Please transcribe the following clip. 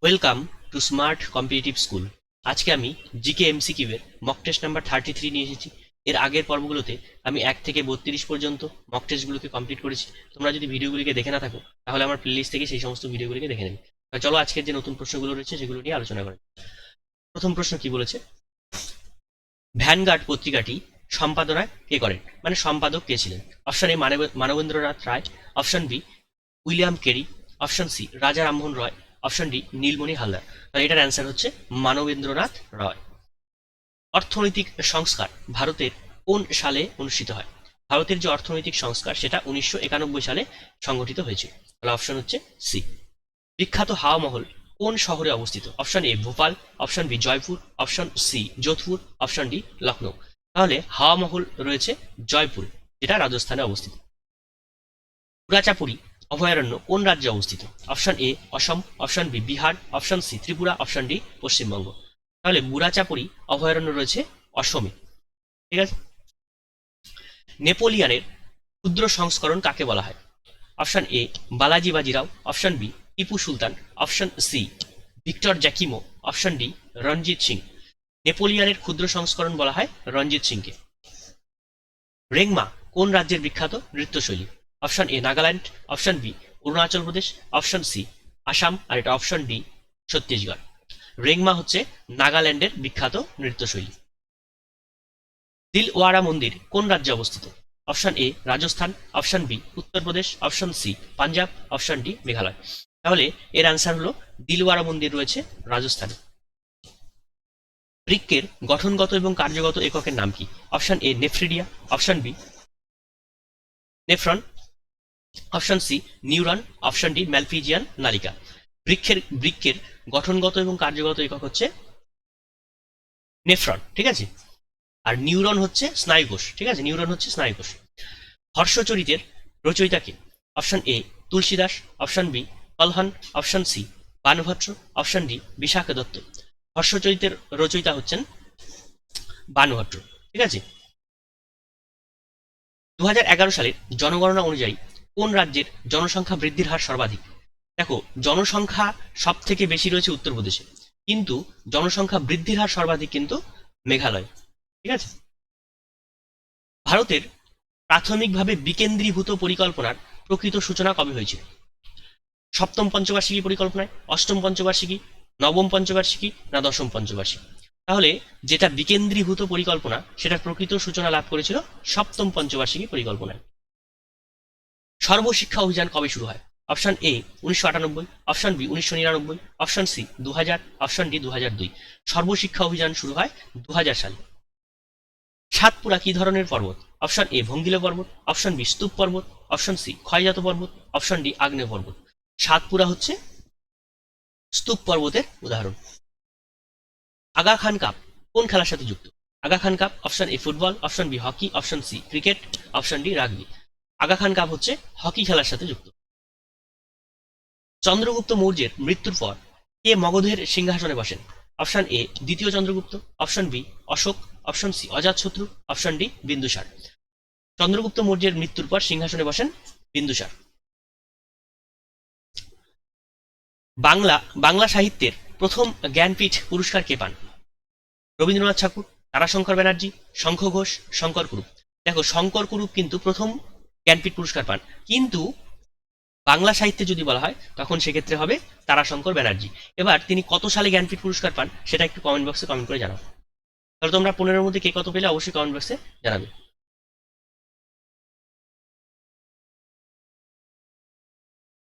Welcome to smart competitive school. আজকে আমি GK MCQ এর মক টেস্ট নাম্বার 33 নিয়ে এসেছি। এর আগের পর্বগুলোতে আমি 1 থেকে 32 পর্যন্ত মক টেস্টগুলোকে কমপ্লিট করেছি। তোমরা যদি ভিডিওগুলিকে দেখে না থাকো তাহলে আমার প্লেলিস্ট থেকে সেই সমস্ত ভিডিওগুলিকে দেখে নেবে। চলো আজকের যে নতুন প্রশ্নগুলো রয়েছে সেগুলো নিয়ে আলোচনা করা। প্রথম প্রশ্ন কি বলেছে, ভ্যানগার্ড পত্রিকাটি সম্পাদনা কে করেন, মানে সম্পাদক কে ছিলেন? Option A Manabendranath Roy, option B William Carey, option C Raja Rammohan Roy, option D Nilmoni Haldar. তাহলে এটার অ্যান্সার হচ্ছে মানবেন্দ্রনাথ রয়। অর্থনৈতিক সংস্কার ভারতের কোন সালে অনুষ্ঠিত হয়? ভারতের যে অর্থনৈতিক সংস্কার সেটা 1991 সালে সংগঠিত হয়েছিল। তাহলে অপশন হচ্ছে সি। বিখ্যাত হাওয়া মহল কোন শহরে অবস্থিত? Option A Bhopal, option B Jaipur, option C Jodhpur, option D Lucknow. তাহলে হাওয়া মহল রয়েছে জয়পুর, যেটা রাজস্থানে অবস্থিত। পুরাচাপুরী অভয়ারণ্য কোন রাজ্যে অবস্থিত? Option A Assam, option B Bihar, option C Tripura, option D Paschimbanga. তাহলে বুড়াচাপুরী অভয়ারণ্য রয়েছে অসমে। ঠিক আছে। নেপোলিয়ানের ক্ষুদ্র সংস্করণ কাকে বলা হয়? Option A Balaji Bajirao, option B Tipu Sultan, option C Victor Jacquemont, option D Ranjit Singh. নেপোলিয়ানের ক্ষুদ্র সংস্করণ বলা হয় রণজিৎ সিংকে। রেংমা কোন রাজ্যের বিখ্যাত নৃত্যশৈলী? Option A Nagaland, option B Arunachal Pradesh, option C Assam, আর এটা অপশন ডি ছত্তিশগড়। রেংমা হচ্ছে নাগাল্যান্ডের বিখ্যাত নৃত্যশৈলী। দিলওয়ারা মন্দির কোন রাজ্যে অবস্থিত? Option A Rajasthan, option B Uttar Pradesh, option C Punjab, option D Meghalaya. তাহলে এর অ্যান্সার হলো দিলওয়ারা মন্দির রয়েছে রাজস্থানে। বৃক্কের গঠনগত এবং কার্যগত এককের নাম কি? Option A nephridia, option B nephron, option C neuron, option D Malpighian নালিকা। বৃক্কের গঠনগত এবং কার্যগত একক হচ্ছে নেফ্রন, ঠিক আছে। আর নিউরন হচ্ছে স্নায়ুকোষ, ঠিক আছে, নিউরন হচ্ছে স্নায়ুকোষ। হর্ষচরিতের রচয়িতা কে? Option A Tulsidas, option B Kalhana, option C Banabhatta, option D Vishakha Datta. হর্ষচরিতের রচয়িতা হচ্ছেন বানভট্ট, ঠিক আছে। 2011 সালের জনগণনা অনুযায়ী কোন রাজ্যের জনসংখ্যা বৃদ্ধির হার সর্বাধিক? দেখো, জনসংখ্যা সব থেকে বেশি রয়েছে উত্তরপ্রদেশে, কিন্তু জনসংখ্যা বৃদ্ধির হার সর্বাধিক কিন্তু মেঘালয়, ঠিক আছে। ভারতের প্রাথমিকভাবে বিকেন্দ্রীভূত পরিকল্পনার প্রকৃত সূচনা কবে হয়েছিল? সপ্তম পঞ্চবার্ষিকী পরিকল্পনায়, অষ্টম পঞ্চবার্ষিকী, নবম পঞ্চবার্ষিকী, না দশম পঞ্চবার্ষিকী? তাহলে যেটা বিকেন্দ্রীভূত পরিকল্পনা সেটার প্রকৃত সূচনা লাভ করেছিল সপ্তম পঞ্চবার্ষিকী পরিকল্পনায়। সর্বশিক্ষা অভিযান কবে শুরু হয়? Option A 1998, option B 1999, option C 2000, option D 2002। Sarva Shiksha Abhiyan শুরু হয় 2000 সালে। সাতপুরা কি ধরনের পর্বত? অপশন এ ভঙ্গিল পর্বত, অপশন বি স্তূপ পর্বত, অপশন সি ক্ষয়জাত পর্বত, অপশন ডি আগ্নেয় পর্বত। সাতপুরা হচ্ছে স্তূপ পর্বতের উদাহরণ। আগা খান কাপ কোন খেলার সাথে যুক্ত? Aga Khan cup option A football, option B hockey, option C cricket, option D rugby. Aga Khan cup হচ্ছে হকি খেলার সাথে যুক্ত। চন্দ্রগুপ্ত মৌর্যের মৃত্যুর পর কে মগধের সিংহাসনে বসেন? অপশন এ দ্বিতীয় Chandragupta, option B Ashoka, option C Ajatashatru, option D Bindusara. Chandragupta মৌর্যের মৃত্যুর পর সিংহাসনে বসেন বিন্দুসার। বাংলা সাহিত্যের প্রথম জ্ঞানপীঠ পুরস্কার কে পান? রবীন্দ্রনাথ ঠাকুর, তারাশঙ্কর ব্যানার্জি, শঙ্খ ঘোষ, শঙ্কর কুরুপ। দেখো, শঙ্কর কুরুপ কিন্তু প্রথম জ্ঞানপীঠ পুরস্কার পান, কিন্তু বাংলা সাহিত্যে যদি বলা হয় তখন সেক্ষেত্রে হবে তারাশঙ্কর ব্যানার্জি। এবার তিনি কত সালে জ্ঞানপীঠ পুরস্কার পান সেটা একটু কমেন্ট বক্সে কমেন্ট করে জানাও। তাহলে তোমরা 15-এর মধ্যে কে কত পেলে অবশ্যই কমেন্ট বক্সে জানাবে।